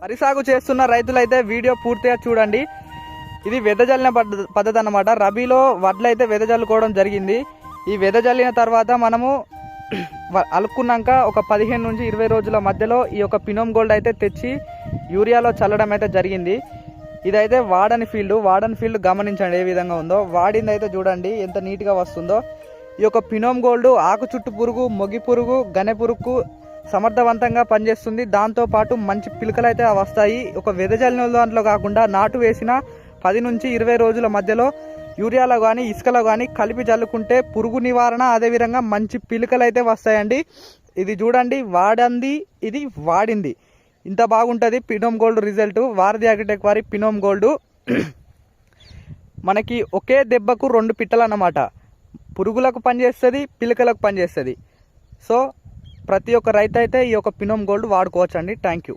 వరి సాగు చేస్తున్న రైతులైతే వీడియో పూర్తిగా చూడండి. ఇది వెదజల్లిన పద్ధతి అన్నమాట. రబీలో వడ్లయితే వెదజల్లుకోవడం జరిగింది. ఈ వెదజల్లిన తర్వాత మనము అలుక్కున్నాక ఒక 15 నుంచి 20 రోజుల మధ్యలో ఈ యొక్క పినోమ్ గోల్డ్ అయితే తెచ్చి యూరియాలో చల్లడం అయితే జరిగింది. ఇదైతే వాడని ఫీల్డ్ గమనించండి ఏ విధంగా ఉందో. వాడింది అయితే చూడండి ఎంత నీట్గా వస్తుందో. ఈ యొక్క పినోమ్ గోల్డ్ ఆకు చుట్టు పురుగు, మొగి పురుగు, గనె పురుగుకు సమర్థవంతంగా పనిచేస్తుంది. దాంతోపాటు మంచి పిలకలు అయితే వస్తాయి. ఒక వెదజల్లిన దాంట్లో కాకుండా నాటు వేసిన 10 నుంచి 20 రోజుల మధ్యలో యూరియాలో కానీ ఇసుకలో కానీ కలిపి చల్లుకుంటే పురుగు నివారణ, అదేవిధంగా మంచి పిలకలు అయితే వస్తాయండి. ఇది చూడండి, వాడంది ఇది వాడింది ఇంత బాగుంటుంది పినోమ్ గోల్డ్ రిజల్ట్. వారధి అగ్రిటెక్ వారి పినోమ్ గోల్డ్ మనకి ఒకే దెబ్బకు 2 పిట్టలు అన్నమాట. పురుగులకు పనిచేస్తుంది, పిలకలకు పనిచేస్తుంది. సో ప్రతి ఒక్క రైతు అయితే ఈ యొక్క పినోమ్ గోల్డ్ వాడుకోవచ్చండి. Thank you.